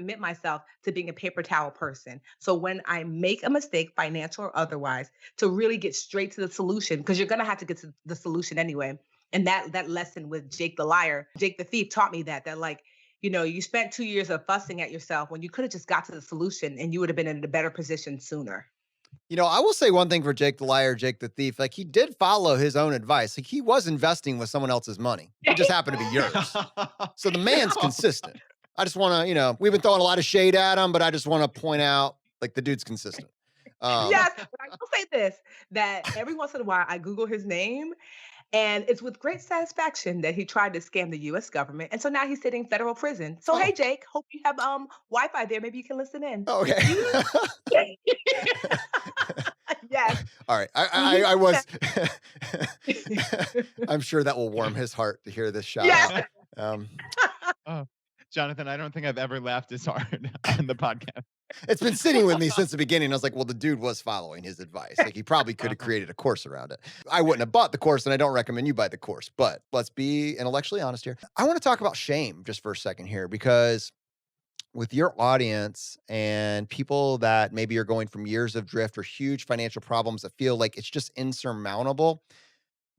commit myself to being a paper towel person. So when I make a mistake, financial or otherwise, to really get straight to the solution, because you're gonna have to get to the solution anyway. And that lesson with Jake the liar, Jake the thief taught me that like, you spent 2 years of fussing at yourself when you could have just got to the solution and you would have been in a better position sooner. I will say one thing for Jake the liar, Jake the thief. Like, he did follow his own advice. Like, he was investing with someone else's money. It just happened to be yours. So the man's consistent. I just want to, we've been throwing a lot of shade at him, but I just want to point out, like, the dude's consistent. Yes, but I will say this, that every once in a while I Google his name, and it's with great satisfaction that he tried to scam the US government. And so now he's sitting in federal prison. So hey Oh, Jake, hope you have Wi-Fi there. Maybe you can listen in. okay. Mhm. Yes. All right. Mhm. I was, I'm sure that will warm his heart to hear this shout out. Yes. Um, Oh, Jonathan, I don't think I've ever laughed this hard on the podcast. it's been sitting with me since the beginning. I was like, well, the dude was following his advice. Like, he probably could have created a course around it. I wouldn't have bought the course, and I don't recommend you buy the course, but let's be intellectually honest here. I want to talk about shame just for a second here, because with your audience and people that maybe are going from years of drift or huge financial problems that feel like it's just insurmountable,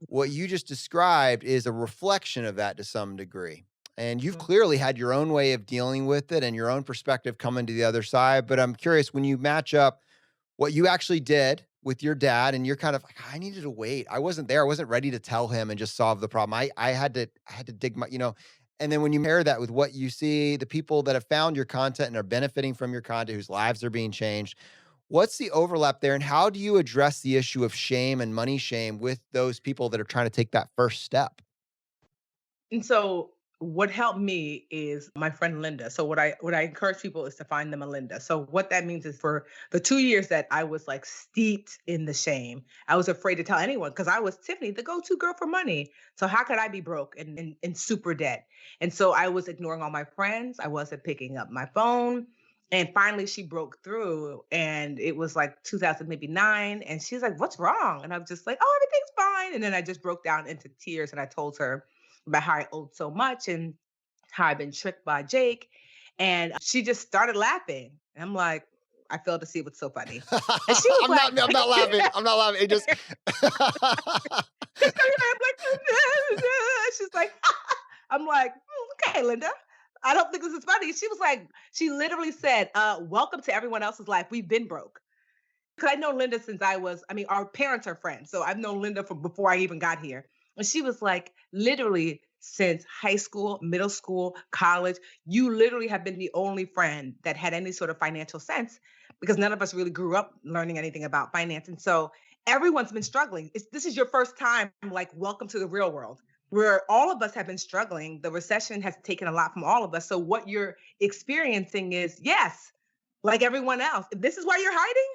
what you just described is a reflection of that to some degree. And you've Mhm. clearly had your own way of dealing with it and your own perspective coming to the other side. But I'm curious, when you match up what you actually did with your dad, and you're kind of like, I needed to wait. I wasn't there. I wasn't ready to tell him and just solve the problem. I had to dig my, and then when you pair that with what you see, the people that have found your content and are benefiting from your content, whose lives are being changed, what's the overlap there? And how do you address the issue of shame and money shame with those people that are trying to take that first step? And so what helped me is my friend Linda. So what I encourage people is to find them a Linda. So what that means is for the 2 years that I was like steeped in the shame, I was afraid to tell anyone because I was Tiffany, the go-to girl for money. So how could I be broke and in super debt? And so I was ignoring all my friends. I wasn't picking up my phone. And finally she broke through and it was like 2000, maybe 9. And she's like, what's wrong? And I'm just like, oh, everything's fine. And then I just broke down into tears and I told her about how I owed so much and how I've been tricked by Jake. And she just started laughing. And I'm like, I failed to see what's so funny. And she was like, I'm not laughing. I'm not laughing. It just, I'm like, she's like, I'm like, okay, Linda. I don't think this is funny. She was like, she literally said, welcome to everyone else's life. We've been broke. Because I know Linda since our parents are friends. So I've known Linda from before I even got here. And she was like, literally since high school, middle school, college, you literally have been the only friend that had any sort of financial sense because none of us really grew up learning anything about finance. And so everyone's been struggling. This is your first time, like, welcome to the real world where all of us have been struggling. The recession has taken a lot from all of us. So what you're experiencing is, yes, like everyone else, this is why you're hiding.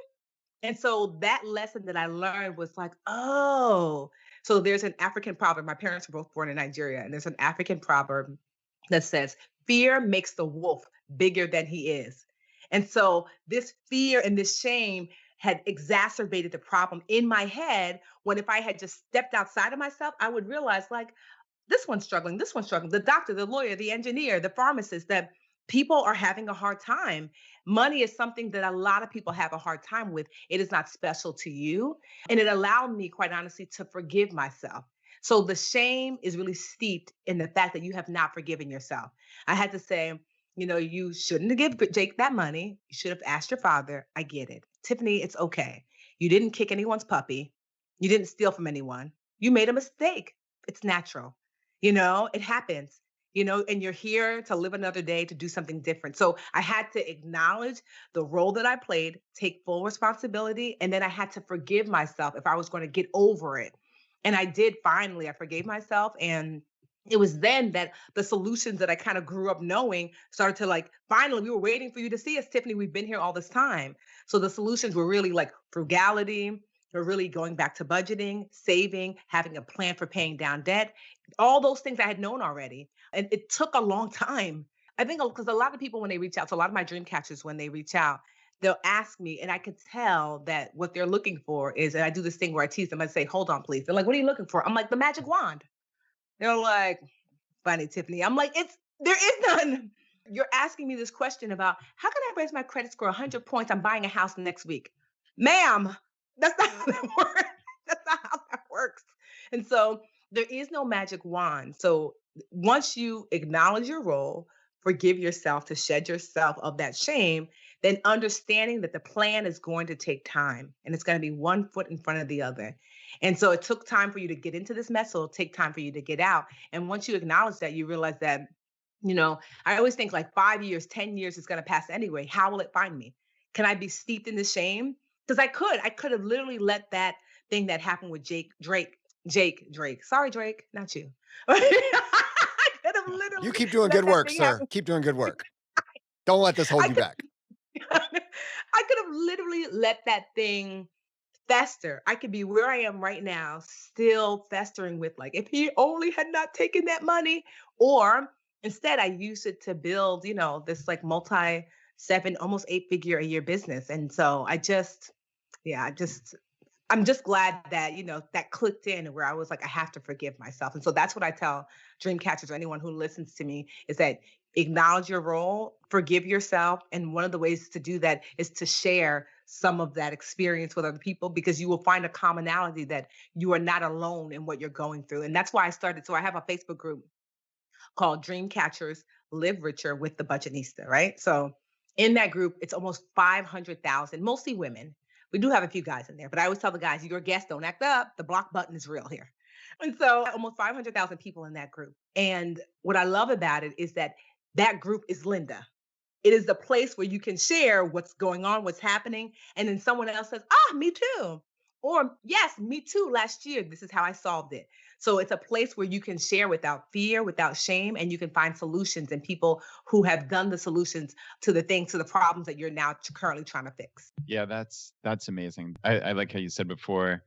And so that lesson that I learned was like, oh, so there's an African proverb. My parents were both born in Nigeria, and there's an African proverb that says, fear makes the wolf bigger than he is. And so this fear and this shame had exacerbated the problem in my head when if I had just stepped outside of myself, I would realize like, this one's struggling. The doctor, the lawyer, the engineer, the pharmacist, that people are having a hard time. Money is something that a lot of people have a hard time with. It is not special to you. And it allowed me, quite honestly, to forgive myself. So the shame is really steeped in the fact that you have not forgiven yourself. I had to say, you shouldn't have given Jake that money. You should have asked your father. I get it. Tiffany, it's okay. You didn't kick anyone's puppy. You didn't steal from anyone. You made a mistake. It's natural. It happens, and you're here to live another day to do something different. So I had to acknowledge the role that I played, take full responsibility, and then I had to forgive myself if I was going to get over it. And I did finally, I forgave myself. And it was then that the solutions that I kind of grew up knowing started to like, finally, we were waiting for you to see us, Tiffany. We've been here all this time. So the solutions were really like frugality, we're really going back to budgeting, saving, having a plan for paying down debt, all those things I had known already. And it took a long time. I think because a lot of people, when they reach out, so a lot of my dream catchers, when they reach out, they'll ask me, and I could tell that what they're looking for is, and I do this thing where I tease them, I say, hold on, please. They're like, what are you looking for? I'm like, the magic wand. They're like, funny, Tiffany. I'm like, there is none. you're asking me this question about how can I raise my credit score 100 points? I'm buying a house next week. Ma'am, that's not how that works. That's not how that works. And so there is no magic wand. So once you acknowledge your role, forgive yourself to shed yourself of that shame, then understanding that the plan is going to take time and it's going to be one foot in front of the other. And so it took time for you to get into this mess. So it'll take time for you to get out. And once you acknowledge that, you realize that, I always think like 5 years, 10 years is going to pass anyway. How will it find me? Can I be steeped in the shame? Because I could have literally let that thing that happened with Drake. Sorry, Drake, not you. I could have You literally keep doing let good that work, thing sir. happen. Keep doing good work. Don't let this hold I you could, back. I could have literally let that thing fester. I could be where I am right now, still festering with like, if he only had not taken that money, or instead I used it to build, this like multi seven, almost 8 figure a year business. And so yeah, I'm just glad that, that clicked in where I was like, I have to forgive myself. And so that's what I tell dream catchers or anyone who listens to me is that acknowledge your role, forgive yourself. And one of the ways to do that is to share some of that experience with other people because you will find a commonality that you are not alone in what you're going through. And that's why I started. So I have a Facebook group called Dream Catchers Live Richer with the Budgetnista, right? So in that group, it's almost 500,000, mostly women. We do have a few guys in there, but I always tell the guys, your guests don't act up. The block button is real here. And so almost 500,000 people in that group. And what I love about it is that that group is Linda. It is the place where you can share what's going on, what's happening. And then someone else says, me too. Or, yes, me too. Last year, this is how I solved it. So it's a place where you can share without fear, without shame, and you can find solutions and people who have done the solutions to the problems that you're now currently trying to fix. Yeah, that's amazing. I like how you said before,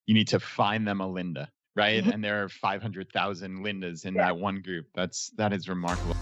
you need to find them a Linda, right? Mhm. And there are 500,000 Lindas in Yeah. that one group. That is remarkable.